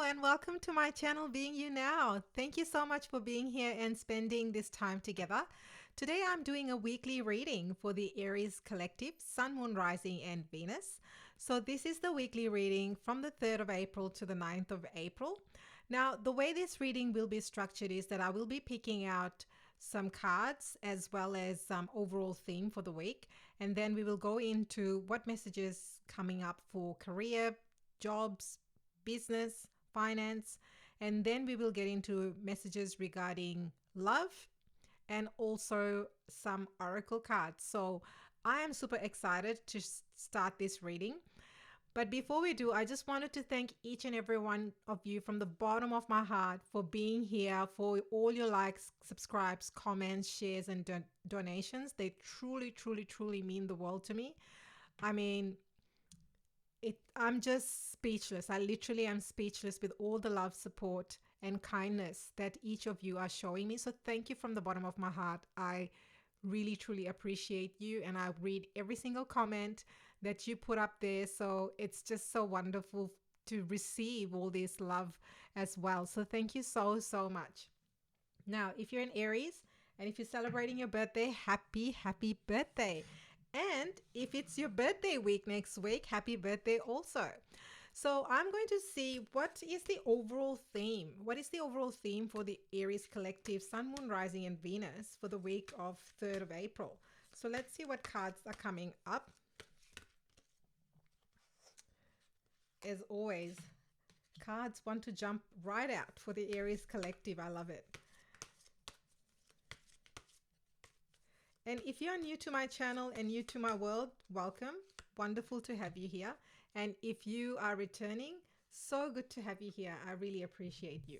and welcome to my channel Being You Now. Thank you so much for being here and spending this time together. Today I'm doing a weekly reading for the Aries collective, Sun, Moon, Rising and Venus. So this is the weekly reading from the 3rd of April to the 9th of April. Now the way this reading will be structured is that I will be picking out some cards as well as some overall theme for the week, and then we will go into what messages coming up for career, jobs, business, finance, and then we will get into messages regarding love and also some oracle cards. So I am super excited to start this reading. But before we do, I just wanted to thank each and every one of you from the bottom of my heart for being here, for all your likes, subscribes, comments, shares, and donations. They truly, truly, truly mean the world to me. I mean, I'm just speechless. I literally am speechless with all the love, support, and kindness that each of you are showing me. So thank you from the bottom of my heart. I really, truly appreciate you, and I read every single comment that you put up there. So it's just so wonderful to receive all this love as well. So thank you so, so much. Now, if you're an Aries and if you're celebrating your birthday, happy, happy birthday. And if it's your birthday week next week, happy birthday also. So I'm going to see what is the overall theme. What is the overall theme for the Aries collective, Sun, Moon, Rising and Venus for the week of 3rd of April. So let's see what cards are coming up. As always, cards want to jump right out for the Aries collective. I love it. And if you're new to my channel and new to my world, welcome. Wonderful to have you here. And if you are returning, so good to have you here. I really appreciate you.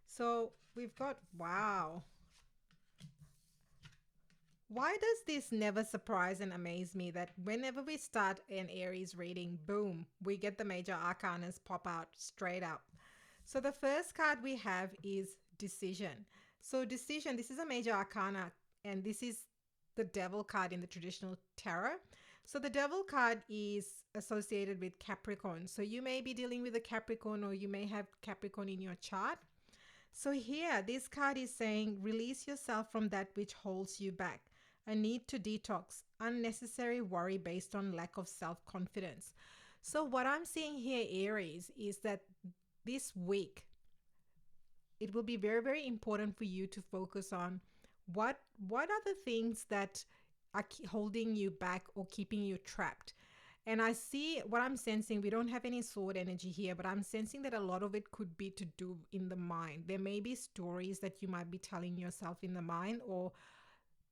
So we've got, wow. Why does this never surprise and amaze me that whenever we start an Aries reading, boom, we get the major arcanas pop out straight up. So the first card we have is decision. So decision, this is a major arcana, and this is the devil card in the traditional tarot. So the devil card is associated with Capricorn. So you may be dealing with a Capricorn, or you may have Capricorn in your chart. So here, this card is saying, release yourself from that which holds you back. A need to detox, unnecessary worry based on lack of self-confidence. So what I'm seeing here, Aries, is that this week, it will be very, very important for you to focus on what are the things that are holding you back or keeping you trapped. And I see what I'm sensing. We don't have any sword energy here, but I'm sensing that a lot of it could be to do in the mind. There may be stories that you might be telling yourself in the mind, or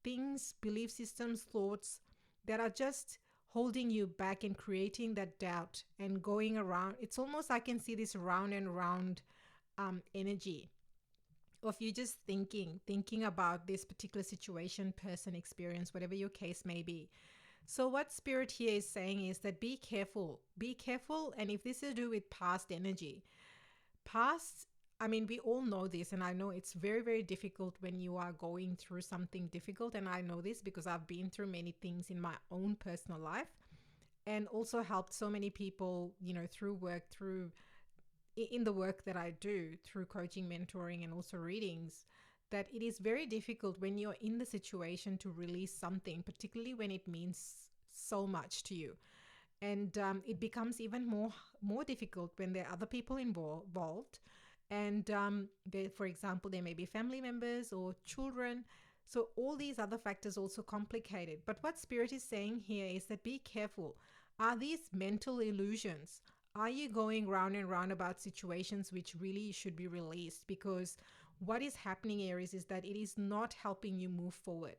things, belief systems, thoughts that are just holding you back and creating that doubt and going around. It's almost, I can see this round and round energy of you just thinking about this particular situation, person, experience, whatever your case may be. So what Spirit here is saying is that be careful. And if this is to do with past energy, I mean, we all know this, and I know it's very, very difficult when you are going through something difficult. And I know this because I've been through many things in my own personal life, and also helped so many people, you know, through work, in the work that I do, through coaching, mentoring, and also readings, that it is very difficult when you're in the situation to release something, particularly when it means so much to you. And it becomes even more difficult when there are other people involved. And for example, there may be family members or children. So all these other factors also complicate it. But what Spirit is saying here is that be careful. Are these mental illusions? Are you going round and round about situations which really should be released? Because what is happening, Aries, is that it is not helping you move forward.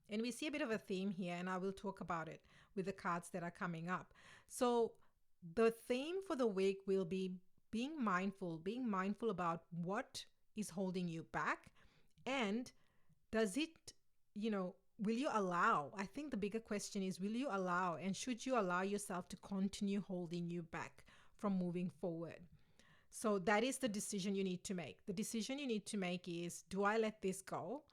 And we see a bit of a theme here, and I will talk about it with the cards that are coming up. So the theme for the week will be being mindful about what is holding you back. And does it, will you allow? I think the bigger question is, will you allow, and should you allow yourself to continue holding you back from moving forward? So that is the decision you need to make. The decision you need to make is, do I let this go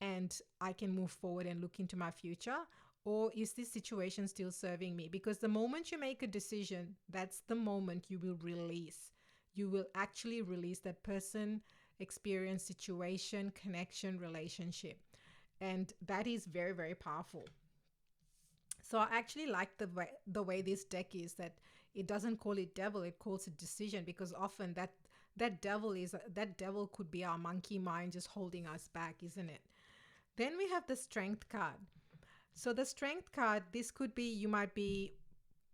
and I can move forward and look into my future? Or is this situation still serving me? Because the moment you make a decision, that's the moment you will release. you will actually release that person, experience, situation, connection, relationship. And that is very, very powerful. So I actually like the way this deck is, that it doesn't call it devil, it calls it decision, because often that devil could be our monkey mind just holding us back, isn't it? Then we have the strength card. So the strength card, this could be, you might be,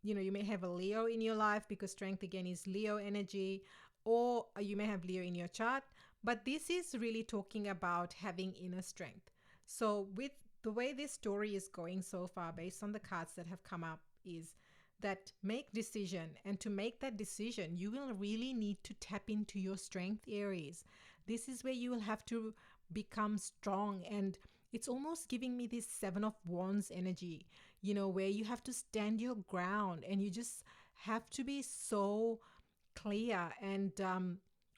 you may have a Leo in your life, because strength again is Leo energy, or you may have Leo in your chart. But this is really talking about having inner strength. So, with the way this story is going so far, based on the cards that have come up, is that make decision. And to make that decision, you will really need to tap into your strength, Aries. This is where you will have to become strong. And it's almost giving me this Seven of Wands energy, where you have to stand your ground, and you just have to be so clear and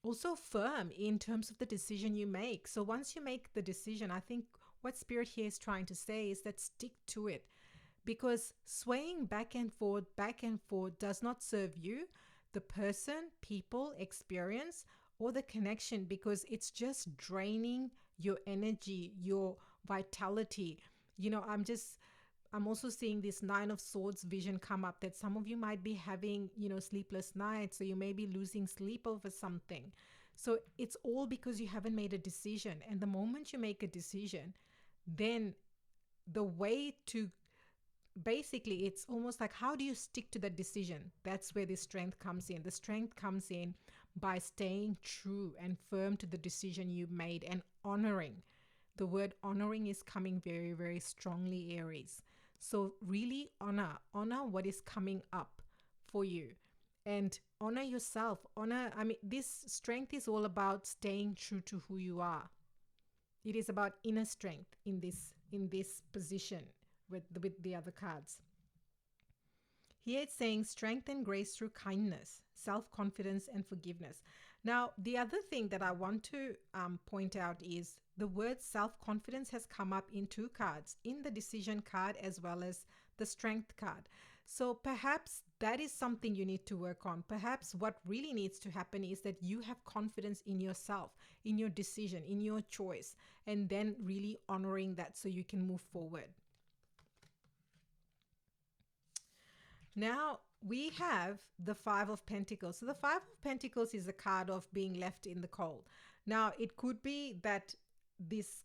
also firm in terms of the decision you make. So once you make the decision, I think what Spirit here is trying to say is that stick to it, because swaying back and forth does not serve you, the person, people, experience, or the connection, because it's just draining your energy, your vitality. I'm also seeing this Nine of Swords vision come up, that some of you might be having, sleepless nights, or you may be losing sleep over something. So it's all because you haven't made a decision. And the moment you make a decision, then the way to, basically, it's almost like, how do you stick to that decision? That's where the strength comes in. The strength comes in by staying true and firm to the decision you made, and honoring. The word honoring is coming very, very strongly, Aries. So really honor what is coming up for you, and honor yourself. This strength is all about staying true to who you are. It is about inner strength in this position with the other cards. Here it's saying strength and grace through kindness, self-confidence, and forgiveness. Now, the other thing that I want to point out is the word self-confidence has come up in two cards, in the decision card as well as the strength card. So perhaps that is something you need to work on. Perhaps what really needs to happen is that you have confidence in yourself, in your decision, in your choice, and then really honoring that so you can move forward. Now we have the Five of Pentacles. So the Five of Pentacles is a card of being left in the cold. Now it could be that this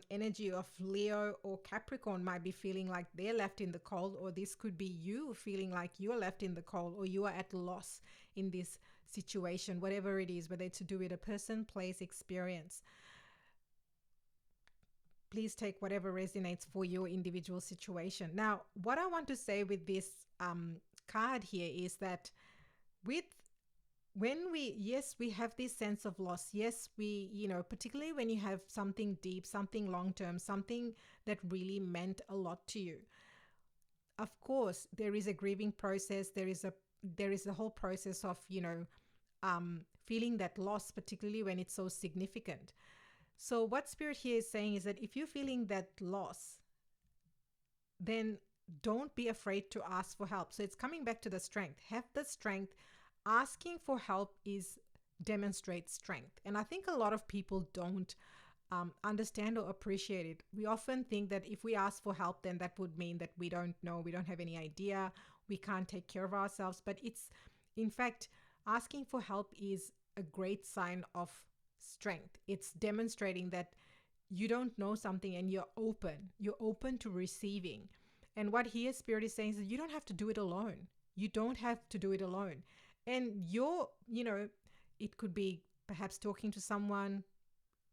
energy of Leo or Capricorn might be feeling like they're left in the cold, or this could be you feeling like you're left in the cold, or you are at loss in this situation, whatever it is, whether it's to do with a person, place, experience. Please take whatever resonates for your individual situation. Now, what I want to say with this card here is that yes, we have this sense of loss. Yes, particularly when you have something deep, something long-term, something that really meant a lot to you. Of course, there is a grieving process. There is a whole process of, feeling that loss, particularly when it's so significant. So what Spirit here is saying is that if you're feeling that loss, then don't be afraid to ask for help. So it's coming back to the strength. Have the strength. Asking for help demonstrates strength. And I think a lot of people don't understand or appreciate it. We often think that if we ask for help, then that would mean that we don't know, we don't have any idea, we can't take care of ourselves. But in fact, asking for help is a great sign of strength. It's demonstrating that you don't know something and you're open to receiving. And what here Spirit is saying is that you don't have to do it alone. You don't have to do it alone. And it could be perhaps talking to someone,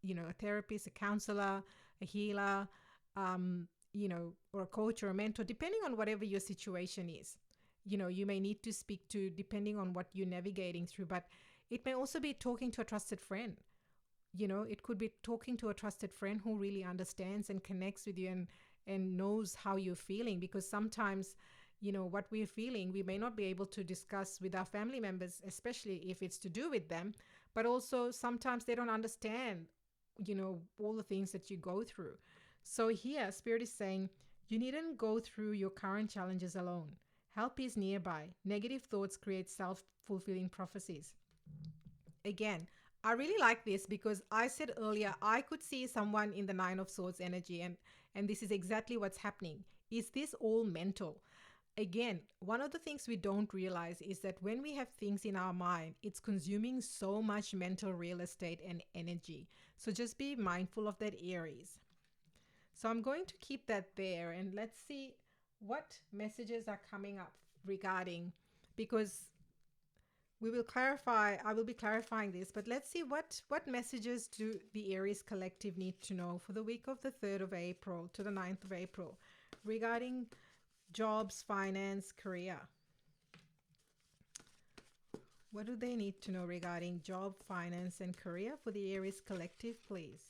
a therapist, a counselor, a healer, or a coach or a mentor, depending on whatever your situation is. You may need to speak to, depending on what you're navigating through, but it may also be talking to a trusted friend. It could be talking to a trusted friend who really understands and connects with you and knows how you're feeling, because sometimes, what we're feeling, we may not be able to discuss with our family members, especially if it's to do with them, but also sometimes they don't understand, all the things that you go through. So here, Spirit is saying, you needn't go through your current challenges alone. Help is nearby. Negative thoughts create self-fulfilling prophecies. again, I really like this because I said earlier I could see someone in the Nine of Swords energy, and this is exactly what's happening. Is this all mental? Again, one of the things we don't realize is that when we have things in our mind, it's consuming so much mental real estate and energy. So just be mindful of that, Aries. So I'm going to keep that there, and let's see what messages are coming up regarding, because we will clarify, I will be clarifying this, but let's see what messages do the Aries collective need to know for the week of the 3rd of April to the 9th of April regarding jobs, finance, career. What do they need to know regarding job, finance, and career for the Aries collective, please?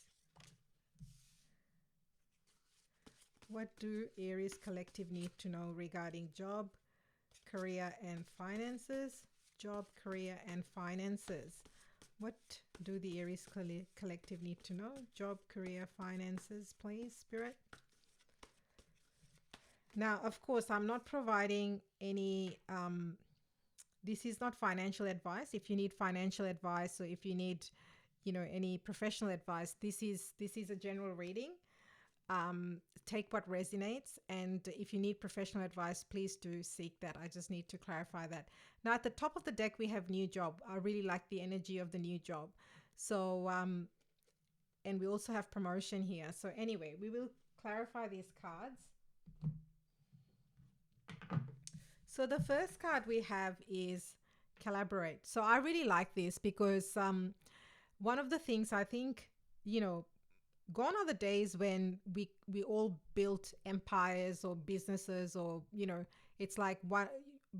What do Aries collective need to know regarding job, career, and finances? Job, career, and finances. What do the Aries collective need to know? Job, career, finances, please, Spirit. Now, of course, I'm not providing any, this is not financial advice. If you need financial advice, or if you need, any professional advice, this is a general reading. Take what resonates, and if you need professional advice, please do seek that. I just need to clarify that. Now, at the top of the deck, we have new job. I really like the energy of the new job. So, and we also have promotion here. So anyway, we will clarify these cards. So the first card we have is collaborate. So I really like this because one of the things I think, gone are the days when we all built empires or businesses, or it's like what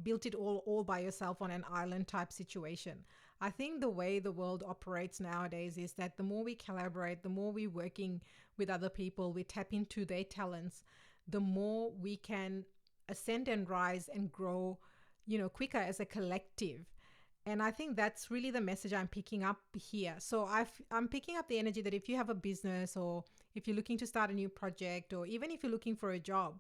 built it all by yourself on an island type situation. I think the way the world operates nowadays is that the more we collaborate, the more we're working with other people, we tap into their talents, the more we can ascend and rise and grow, quicker as a collective. And I think that's really the message I'm picking up here. So I'm picking up the energy that if you have a business, or if you're looking to start a new project, or even if you're looking for a job,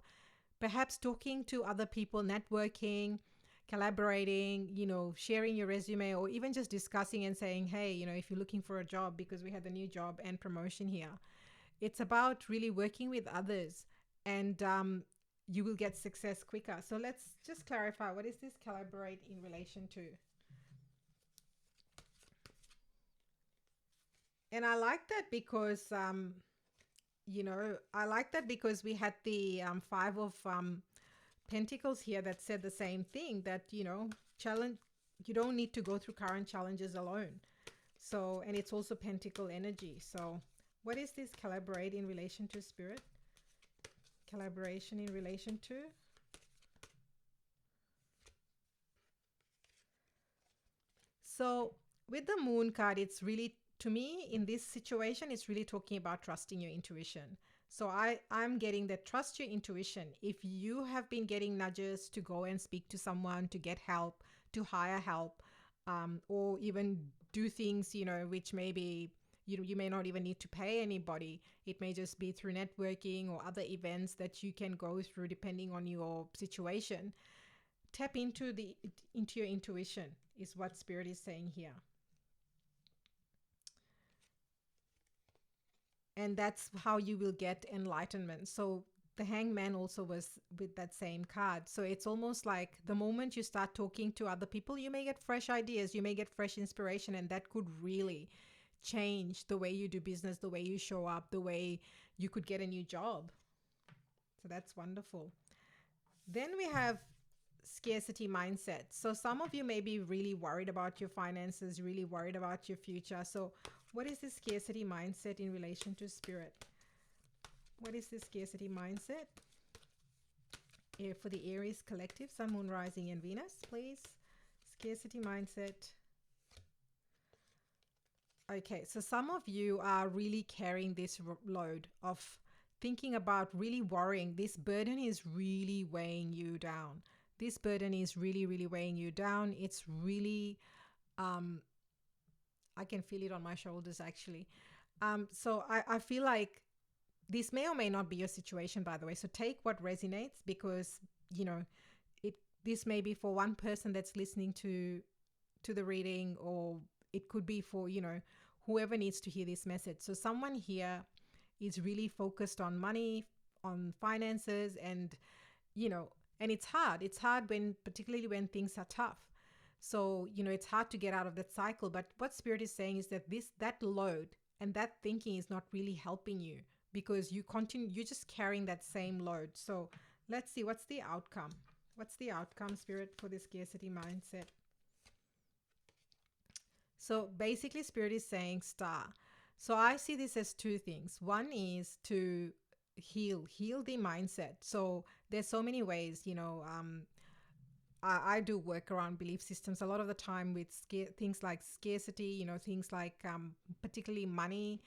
perhaps talking to other people, networking, collaborating, sharing your resume, or even just discussing and saying, hey, if you're looking for a job, because we had a new job and promotion here, it's about really working with others, and you will get success quicker. So let's just clarify, what is this collaborate in relation to? And I like that because, I like that because we had the 5 of Pentacles here that said the same thing, that, challenge, you don't need to go through current challenges alone. So, and it's also Pentacle energy. So what is this collaborate in relation to, Spirit? Collaboration in relation to? So with the Moon card, it's really, to me, in this situation, it's really talking about trusting your intuition. So I'm getting that, trust your intuition. If you have been getting nudges to go and speak to someone, to get help, to hire help, or even do things, which maybe you may not even need to pay anybody. It may just be through networking or other events that you can go through depending on your situation. Tap into your intuition is what Spirit is saying here. And that's how you will get enlightenment. So the Hangman also was with that same card. So it's almost like the moment you start talking to other people, you may get fresh ideas, you may get fresh inspiration, and that could really change the way you do business, the way you show up, the way you could get a new job. So that's wonderful. Then we have scarcity mindset. So some of you may be really worried about your finances, really worried about your future. So what is this scarcity mindset in relation to Spirit? What is this scarcity mindset? For the Aries collective, Sun, Moon, Rising, and Venus, please. Scarcity mindset. Okay, so some of you are really carrying this load of thinking about, really worrying. This burden is really weighing you down. This burden is really, really weighing you down. It's really, I can feel it on my shoulders actually. So I feel like this may or may not be your situation, by the way. So take what resonates, because, this may be for one person that's listening to the reading, or it could be for, whoever needs to hear this message. So someone here is really focused on money, on finances, and, you know, and it's hard. It's hard particularly when things are tough. So, it's hard to get out of that cycle. But what Spirit is saying is that that load and that thinking is not really helping you, because you're just carrying that same load. So let's see, what's the outcome? What's the outcome, Spirit, for this scarcity mindset? So basically, Spirit is saying star. So I see this as two things. One is to heal the mindset. So there's so many ways, I do work around belief systems a lot of the time with things like scarcity, things like particularly money,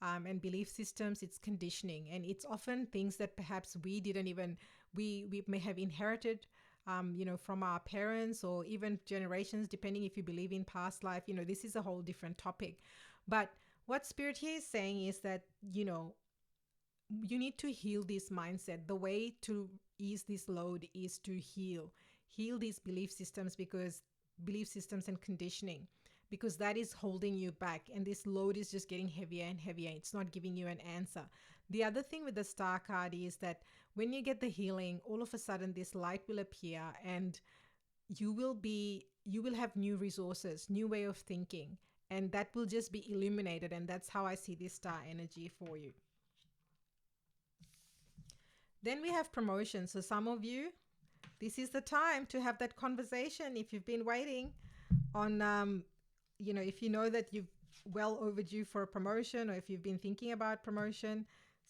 and belief systems. It's conditioning, and it's often things that perhaps we didn't even, we may have inherited, from our parents or even generations, depending if you believe in past life. This is a whole different topic. But what Spirit here is saying is that, you need to heal this mindset. The way to ease this load is to heal these belief systems, because belief systems and conditioning, because that is holding you back, and this load is just getting heavier and heavier. It's not giving you an answer. The other thing with the star card is that when you get the healing, all of a sudden this light will appear, and you will have new resources, new way of thinking, and that will just be illuminated. And that's how I see this star energy for you. Then we have promotion. So some of you, this is the time to have that conversation. If you've been waiting on, if you know that you've well overdue for a promotion, or if you've been thinking about promotion,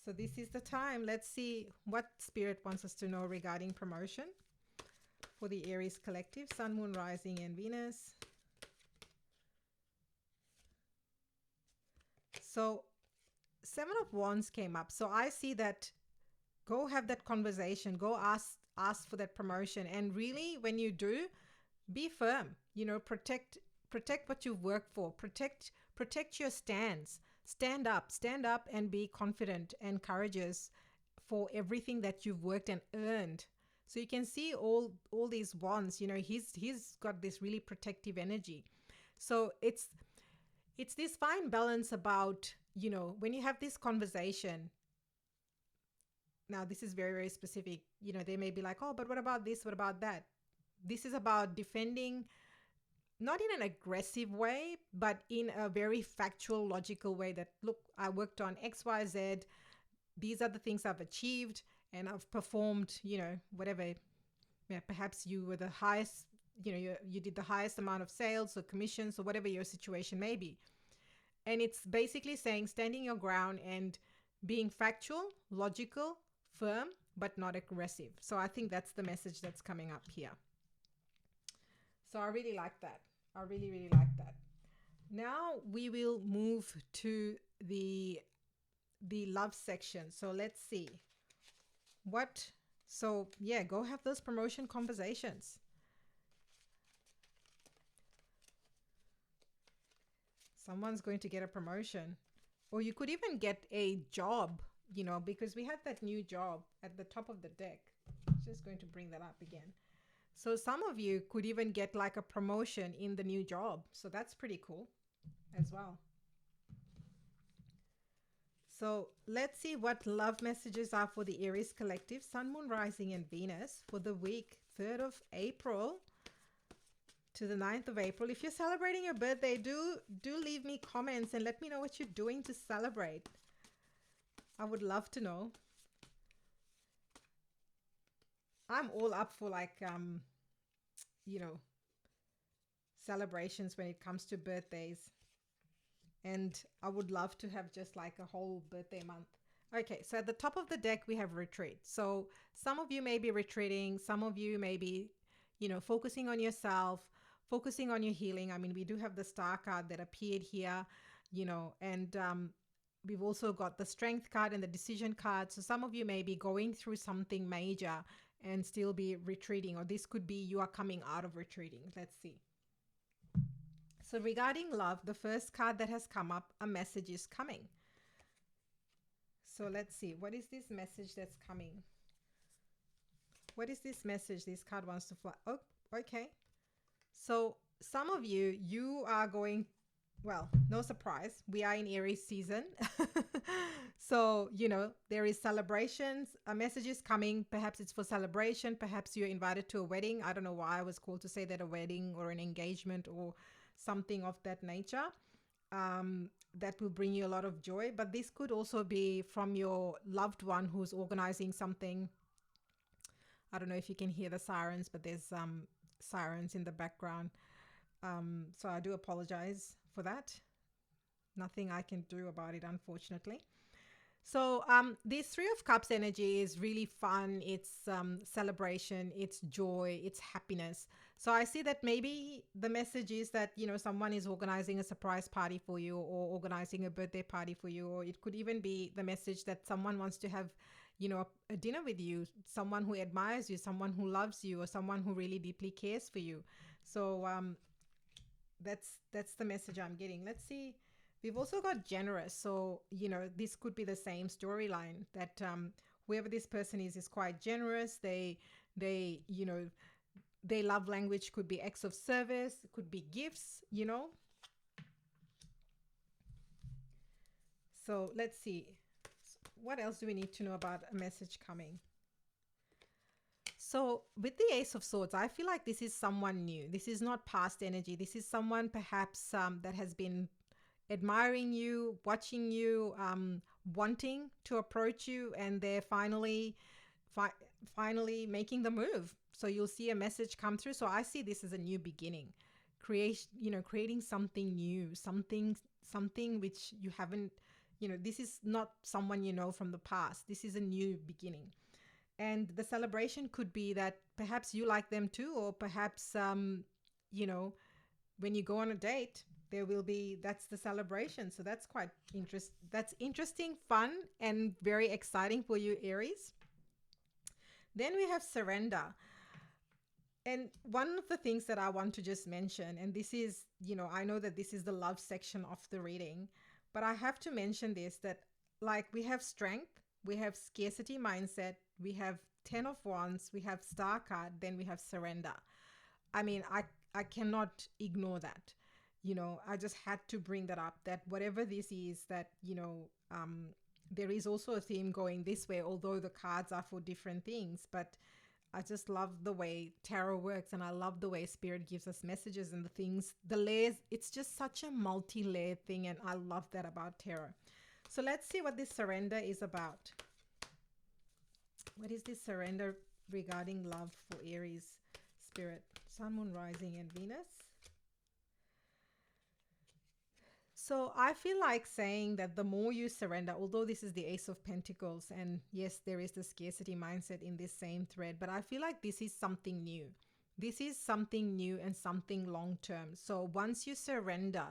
so this is the time. Let's see what Spirit wants us to know regarding promotion for the Aries collective, Sun, Moon, Rising, and Venus. So 7 of Wands came up. So I see that go have that conversation, go ask for that promotion. And really, when you do, be firm, protect what you've worked for, protect your stance, stand up and be confident and courageous for everything that you've worked and earned. So you can see all these wands, he's got this really protective energy. So it's this fine balance about, when you have this conversation. Now, this is very, very specific. They may be like, oh, but what about this? What about that? This is about defending, not in an aggressive way, but in a very factual, logical way that, look, I worked on X, Y, Z. These are the things I've achieved, and I've performed, whatever. Yeah, perhaps you were the highest, you did the highest amount of sales or commissions or whatever your situation may be. And it's basically saying standing your ground and being factual, logical, firm, but not aggressive. So I think that's the message that's coming up here. So I really like that. I really, really like that. Now we will move to the love section. So let's see what. So yeah, go have those promotion conversations. Someone's going to get a promotion, or you could even get a job, because we have that new job at the top of the deck. Just going to bring that up again. So some of you could even get like a promotion in the new job. So that's pretty cool as well. So let's see what love messages are for the Aries collective, Sun, Moon, Rising, and Venus for the week 3rd of April to the 9th of April. If you're celebrating your birthday, do leave me comments and let me know what you're doing to celebrate. I would love to know. I'm all up for celebrations when it comes to birthdays. And I would love to have just like a whole birthday month. Okay, so at the top of the deck, we have retreat. So some of you may be retreating. Some of you may be, focusing on yourself, focusing on your healing. I mean, we do have the star card that appeared here, and we've also got the strength card and the decision card. So some of you may be going through something major and still be retreating, or this could be you are coming out of retreating. Let's see. So regarding love, the first card that has come up, a message is coming. So let's see. What is this message that's coming? What is this message this card wants to fly? Oh, okay. So some of you are going well, no surprise, we are in Aries season. So, there is celebrations, a message is coming. Perhaps it's for celebration. Perhaps you're invited to a wedding. I don't know why I was called to say that, a wedding or an engagement or something of that nature. That will bring you a lot of joy. But this could also be from your loved one who's organizing something. I don't know if you can hear the sirens, but there's sirens in the background. So I do apologize for that. Nothing I can do about it, unfortunately. So this Three of Cups energy is really fun. It's celebration, it's joy, it's happiness. So I see that maybe the message is that, someone is organizing a surprise party for you, or organizing a birthday party for you, or it could even be the message that someone wants to have, a dinner with you, someone who admires you, someone who loves you, or someone who really deeply cares for you. So that's the message I'm getting. Let's see. We've also got generous. So, this could be the same storyline, that whoever this person is quite generous. They their love language could be acts of service, could be gifts. So let's see. What else do we need to know about a message coming? So, with the Ace of Swords, I feel like this is someone new. This is not past energy. This is someone perhaps that has been admiring you, watching you, wanting to approach you, and they're finally making the move. So you'll see a message come through. So I see this as a new beginning, creating something new, something which you haven't. This is not someone you know from the past. This is a new beginning. And the celebration could be that perhaps you like them too, or perhaps you know when you go on a date, there will be, that's the celebration. So that's quite that's interesting, fun, and very exciting for you, Aries. Then we have surrender. And one of the things that I want to just mention, and this is, I know that this is the love section of the reading, but I have to mention this, that like we have strength, we have scarcity mindset, we have 10 of wands, we have star card, then we have surrender. I mean, I cannot ignore that. I just had to bring that up, that whatever this is, that, there is also a theme going this way, although the cards are for different things. But I just love the way tarot works, and I love the way spirit gives us messages and the things, the layers. It's just such a multi-layered thing, and I love that about tarot. So let's see what this surrender is about. What is this surrender regarding love for Aries spirit? Sun, Moon, Rising, and Venus. So I feel like saying that the more you surrender, although this is the Ace of Pentacles, and yes, there is the scarcity mindset in this same thread, but I feel like this is something new. This is something new and something long term. So once you surrender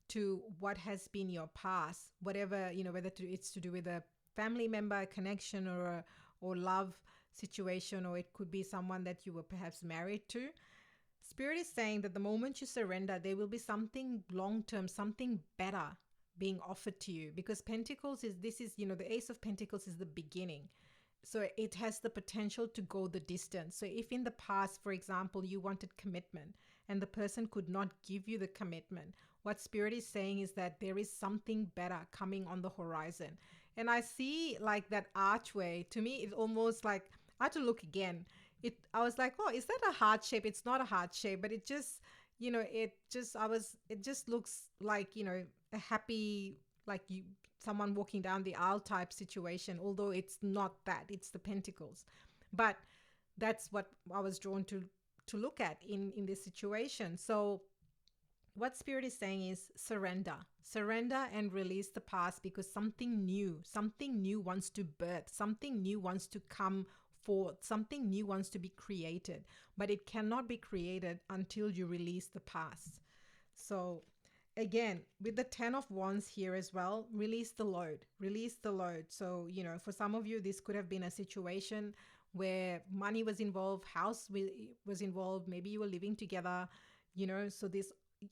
to what has been your past, whatever, whether it's to do with a family member, a connection, or love situation, or it could be someone that you were perhaps married to. Spirit is saying that the moment you surrender, there will be something long term, something better being offered to you. Because Pentacles is, the Ace of Pentacles is the beginning. So it has the potential to go the distance. So if in the past, for example, you wanted commitment and the person could not give you the commitment, what Spirit is saying is that there is something better coming on the horizon. And I see like that archway. To me, it's almost like, I had to look again. I was like, oh, is that a heart shape? It's not a heart shape, but it just, it just looks like, a happy, like someone walking down the aisle type situation, although it's not that, it's the pentacles. But that's what I was drawn to look at in this situation. So what Spirit is saying is surrender and release the past, because something new wants to birth, something new wants to come forth, something new wants to be created, but it cannot be created until you release the past. So again, with the 10 of wands here as well, release the load. So for some of you, this could have been a situation where money was involved, house was involved, maybe you were living together, so this,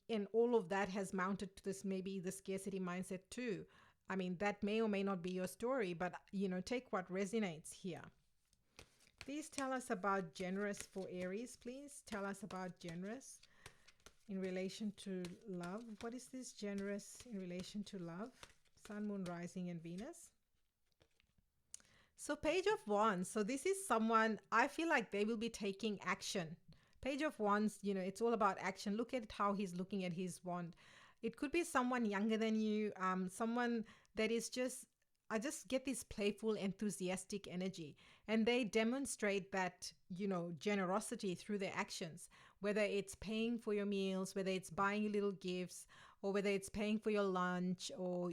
and all of that has mounted to this, maybe the scarcity mindset too. I mean, that may or may not be your story, but take what resonates here. Please tell us about generous for Aries. Please tell us about generous. in relation to love. What is this generous in relation to love? Sun, Moon, Rising, and Venus. So, Page of Wands. So, this is someone I feel like they will be taking action. Page of Wands, it's all about action. Look at how he's looking at his wand. It could be someone younger than you, someone that is just, I just get this playful, enthusiastic energy. And they demonstrate that, generosity through their actions, whether it's paying for your meals, whether it's buying you little gifts, or whether it's paying for your lunch, or,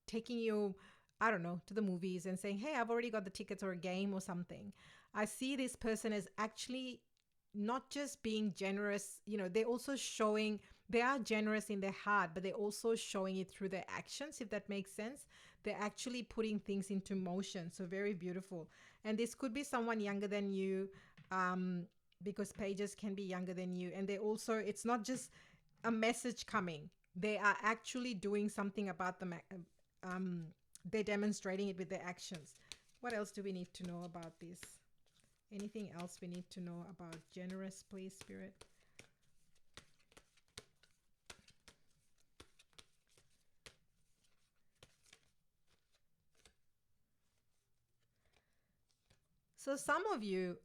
taking you, I don't know, to the movies and saying, hey, I've already got the tickets, or a game or something. I see this person as actually not just being generous, they're also showing they are generous in their heart, but they're also showing it through their actions, if that makes sense. They're actually putting things into motion. So, very beautiful. And this could be someone younger than you, um, because pages can be younger than you. And they also, it's not just a message coming, they are actually doing something about the they're demonstrating it with their actions. What else do we need to know about this? Anything else we need to know about generous, please, Spirit? So some of you,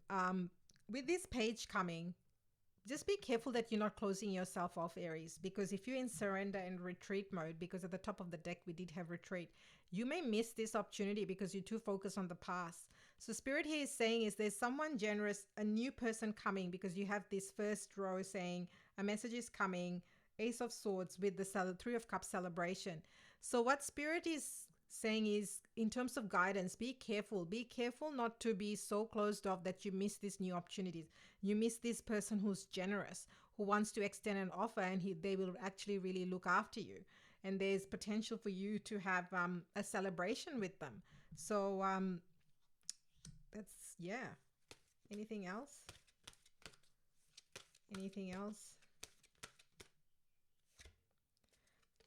with this page coming, just be careful that you're not closing yourself off, Aries, because if you're in surrender and retreat mode, because at the top of the deck we did have retreat, you may miss this opportunity because you're too focused on the past. So Spirit here is saying is there's someone generous, a new person coming, because you have this first row saying a message is coming, Ace of Swords with the Three of Cups celebration. So what Spirit is saying is, in terms of guidance, be careful. Be careful not to be so closed off that you miss these new opportunities. You miss this person who's generous, who wants to extend an offer, and they will actually really look after you. And there's potential for you to have a celebration with them. So that's, yeah. Anything else? Anything else?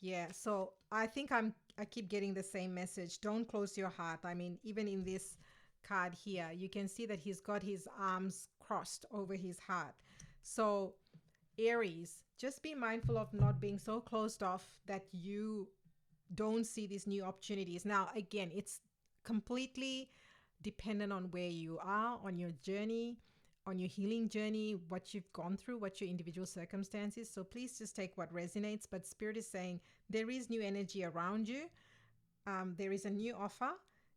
Yeah, so I think I keep getting the same message. Don't close your heart. I mean, even in this card here, you can see that he's got his arms crossed over his heart. So, Aries, just be mindful of not being so closed off that you don't see these new opportunities. Now, again, it's completely dependent on where you are on your journey, on your healing journey, what you've gone through, what your individual circumstances. So please just take what resonates. But Spirit is saying there is new energy around you. There is a new offer,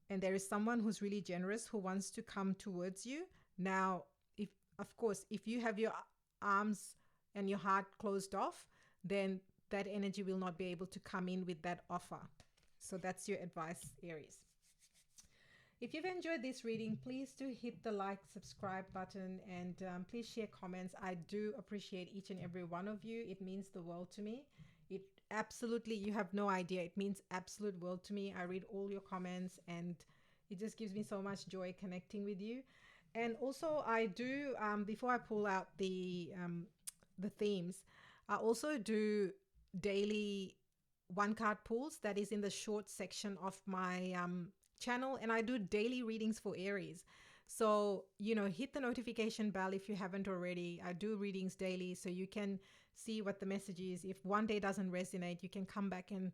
and there is someone who's really generous who wants to come towards you. Now, if of course, if you have your arms and your heart closed off, then that energy will not be able to come in with that offer. So that's your advice, Aries. If you've enjoyed this reading, please do hit the like, subscribe button, and please share comments. I do appreciate each and every one of you. It means the world to me. It absolutely, you have no idea. It means absolute world to me. I read all your comments, and it just gives me so much joy connecting with you. And also, I do, before I pull out the themes, I also do daily one card pulls that is in the short section of my channel, and I do daily readings for Aries. So, hit the notification bell if you haven't already. I do readings daily, so you can see what the message is. If one day doesn't resonate, you can come back and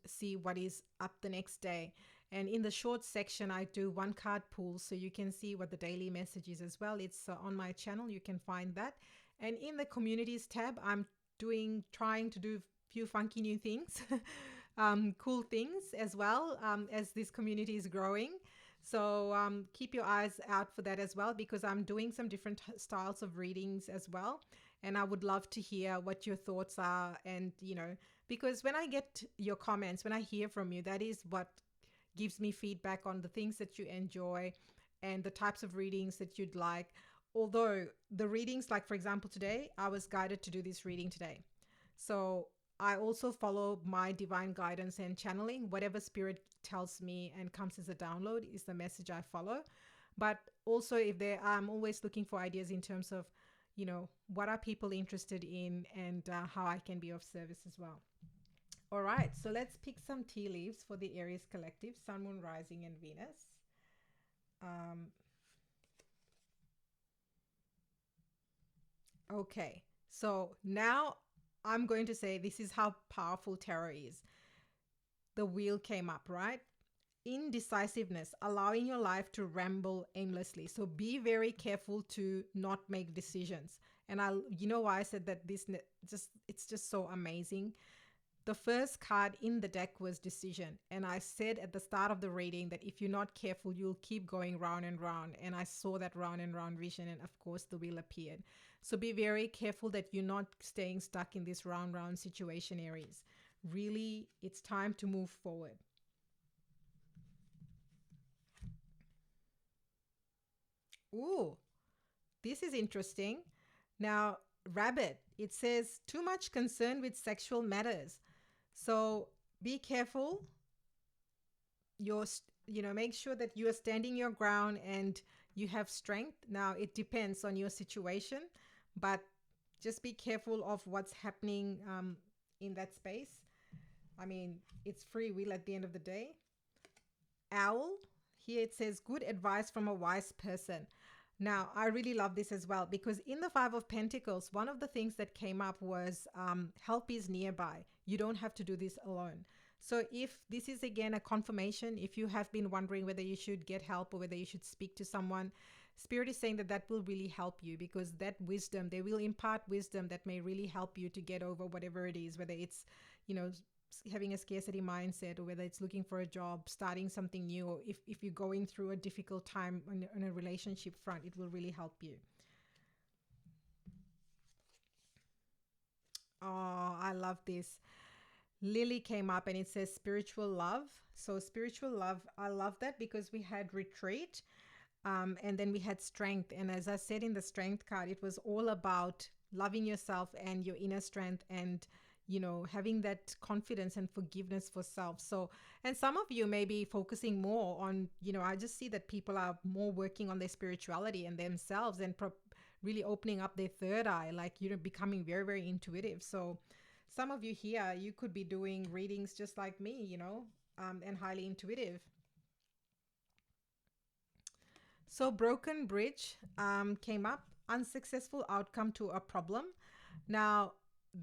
see what is up the next day. And in the short section, I do one card pull, so you can see what the daily message is as well. It's on my channel. You can find that. And in the communities tab, I'm trying to do few funky new things. Cool things as well, as this community is growing. So keep your eyes out for that as well, because I'm doing some different styles of readings as well. And I would love to hear what your thoughts are. And, because when I get your comments, when I hear from you, that is what gives me feedback on the things that you enjoy and the types of readings that you'd like. Although the readings, like for example, today, I was guided to do this reading today. So I also follow my divine guidance and channeling. Whatever Spirit tells me and comes as a download is the message I follow. But also, I'm always looking for ideas in terms of, what are people interested in, and how I can be of service as well. All right, so let's pick some tea leaves for the Aries collective, Sun, Moon, Rising, and Venus. Okay, So now I'm going to say this is how powerful tarot is. The wheel came up, right? Indecisiveness, allowing your life to ramble aimlessly. So be very careful to not make decisions. And you know why I said that it's just so amazing. The first card in the deck was decision. And I said at the start of the reading that if you're not careful, you'll keep going round and round. And I saw that round and round vision. And of course, the wheel appeared. So be very careful that you're not staying stuck in this round, round situation, Aries. Really, it's time to move forward. Ooh, this is interesting. Now, rabbit, it says too much concern with sexual matters. So be careful. Make sure that you are standing your ground and you have strength. Now, it depends on your situation, but just be careful of what's happening in that space. I mean, it's free will at the end of the day. Owl, here it says good advice from a wise person. Now, I really love this as well because in the Five of Pentacles, one of the things that came up was help is nearby. You don't have to do this alone. So if this is again a confirmation, if you have been wondering whether you should get help or whether you should speak to someone, Spirit is saying that that will really help you because that wisdom, they will impart wisdom that may really help you to get over whatever it is, whether it's, you know, having a scarcity mindset or whether it's looking for a job, starting something new, or if you're going through a difficult time on a relationship front, it will really help you. Oh, I love this. Lily came up and it says spiritual love. So, spiritual love, I love that because we had retreat and then we had strength. And as I said in the strength card, it was all about loving yourself and your inner strength and having that confidence and forgiveness for self. So, and some of you may be focusing more on, I just see that people are more working on their spirituality and themselves and really opening up their third eye, like, becoming very, very intuitive. So, some of you here, you could be doing readings just like me, and highly intuitive. So, broken bridge came up, unsuccessful outcome to a problem. Now,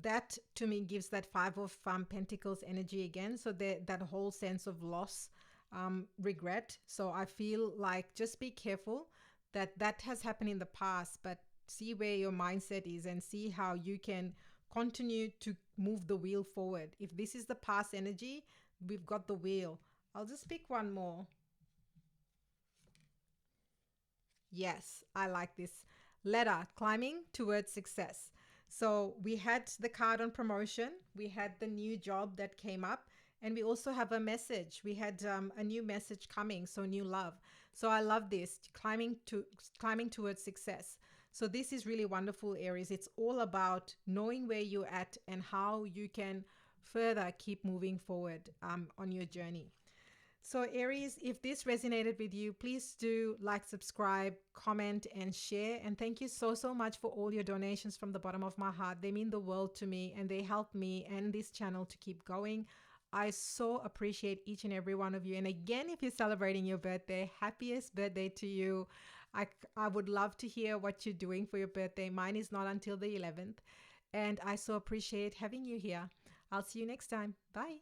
that to me gives that Five of Pentacles energy again. So, that whole sense of loss, regret. So, I feel like just be careful that that has happened in the past, but see where your mindset is and see how you can continue to move the wheel forward. If this is the past energy, we've got the wheel. I'll just pick one more. Yes, I like this. Ladder, climbing towards success. So we had the card on promotion, we had the new job that came up, and we also have a message. We had a new message coming, so new love. So I love this, climbing towards success. So this is really wonderful, Aries. It's all about knowing where you're at and how you can further keep moving forward on your journey. So, Aries, if this resonated with you, please do like, subscribe, comment, and share. And thank you so, so much for all your donations from the bottom of my heart. They mean the world to me and they help me and this channel to keep going. I so appreciate each and every one of you. And again, if you're celebrating your birthday, happiest birthday to you. I would love to hear what you're doing for your birthday. Mine is not until the 11th. And I so appreciate having you here. I'll see you next time. Bye.